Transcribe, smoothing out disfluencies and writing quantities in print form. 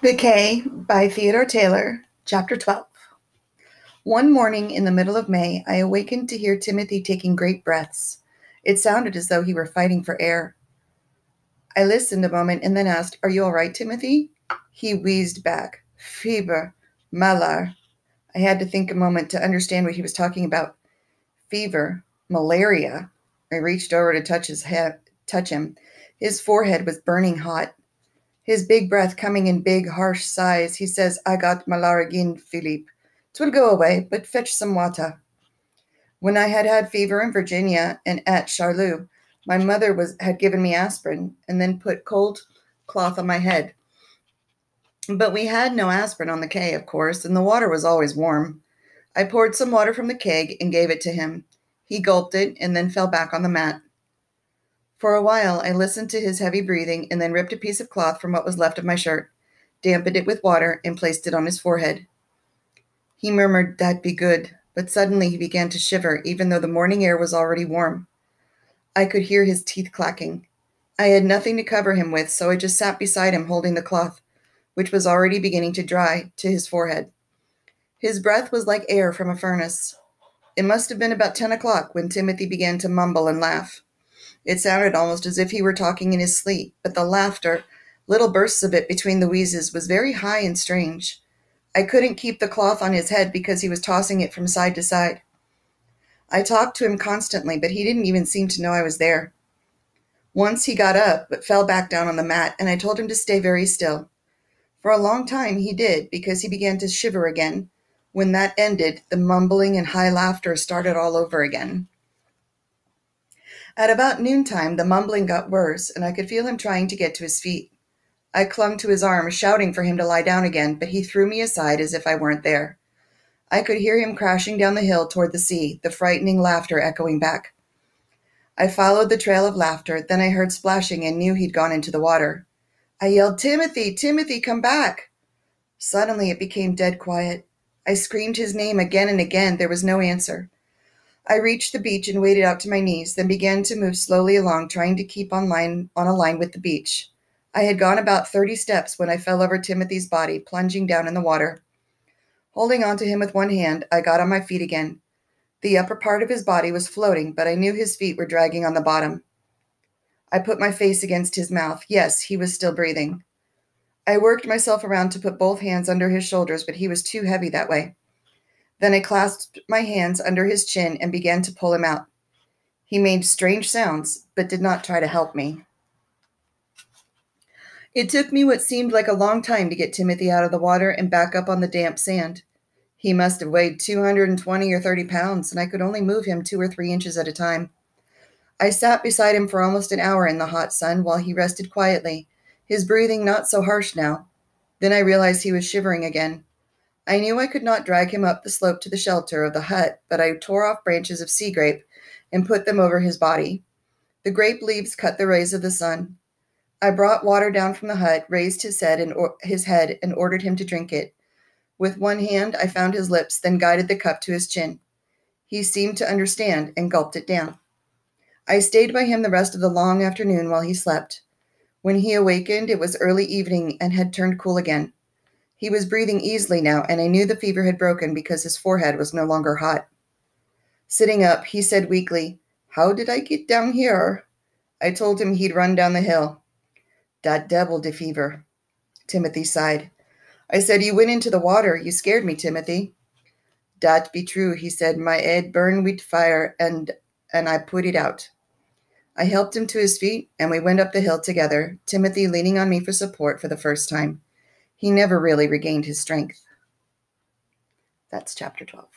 The K by Theodore, Chapter 12. One morning in the middle of May, I awakened to hear Timothy taking great breaths. It sounded as though he were fighting for air. I listened a moment and then asked, "Are you all right, Timothy?" He wheezed back, "Fever, malar." I had to think a moment to understand what he was talking about. Fever, malaria. I reached over to touch him. His forehead was burning hot. His big breath coming in big, harsh sighs, he says, "I got malaria again, Philippe. 'Twill go away, but fetch some water." When I had had fever in Virginia and at Charloux, my mother had given me aspirin and then put cold cloth on my head. But we had no aspirin on the K, of course, and the water was always warm. I poured some water from the keg and gave it to him. He gulped it and then fell back on the mat. For a while, I listened to his heavy breathing and then ripped a piece of cloth from what was left of my shirt, dampened it with water, and placed it on his forehead. He murmured, "That'd be good," but suddenly he began to shiver, even though the morning air was already warm. I could hear his teeth clacking. I had nothing to cover him with, so I just sat beside him holding the cloth, which was already beginning to dry, to his forehead. His breath was like air from a furnace. It must have been about 10 o'clock when Timothy began to mumble and laugh. It sounded almost as if he were talking in his sleep, but the laughter, little bursts of it between the wheezes, was very high and strange. I couldn't keep the cloth on his head because he was tossing it from side to side. I talked to him constantly, but he didn't even seem to know I was there. Once he got up, but fell back down on the mat, and I told him to stay very still. For a long time he did, because he began to shiver again. When that ended, the mumbling and high laughter started all over again. At about noontime, the mumbling got worse, and I could feel him trying to get to his feet. I clung to his arm, shouting for him to lie down again, but he threw me aside as if I weren't there. I could hear him crashing down the hill toward the sea, the frightening laughter echoing back. I followed the trail of laughter, then I heard splashing and knew he'd gone into the water. I yelled, "Timothy, Timothy, come back!" Suddenly it became dead quiet. I screamed his name again and again. There was no answer. I reached the beach and waded out to my knees, then began to move slowly along, trying to keep on a line with the beach. I had gone about 30 steps when I fell over Timothy's body, plunging down in the water. Holding on to him with one hand, I got on my feet again. The upper part of his body was floating, but I knew his feet were dragging on the bottom. I put my face against his mouth. Yes, he was still breathing. I worked myself around to put both hands under his shoulders, but he was too heavy that way. Then I clasped my hands under his chin and began to pull him out. He made strange sounds, but did not try to help me. It took me what seemed like a long time to get Timothy out of the water and back up on the damp sand. He must have weighed 220 or 30 pounds, and I could only move him 2 or 3 inches at a time. I sat beside him for almost an hour in the hot sun while he rested quietly, his breathing not so harsh now. Then I realized he was shivering again. I knew I could not drag him up the slope to the shelter of the hut, but I tore off branches of sea grape and put them over his body. The grape leaves cut the rays of the sun. I brought water down from the hut, raised his head and ordered him to drink it. With one hand, I found his lips, then guided the cup to his chin. He seemed to understand and gulped it down. I stayed by him the rest of the long afternoon while he slept. When he awakened, it was early evening and had turned cool again. He was breathing easily now, and I knew the fever had broken because his forehead was no longer hot. Sitting up, he said weakly, "How did I get down here?" I told him he'd run down the hill. "Dat devil de fever," Timothy sighed. I said, "You went into the water. You scared me, Timothy." "Dat be true," he said. "My head burned with fire, and I put it out." I helped him to his feet, and we went up the hill together, Timothy leaning on me for support for the first time. He never really regained his strength. That's chapter 12.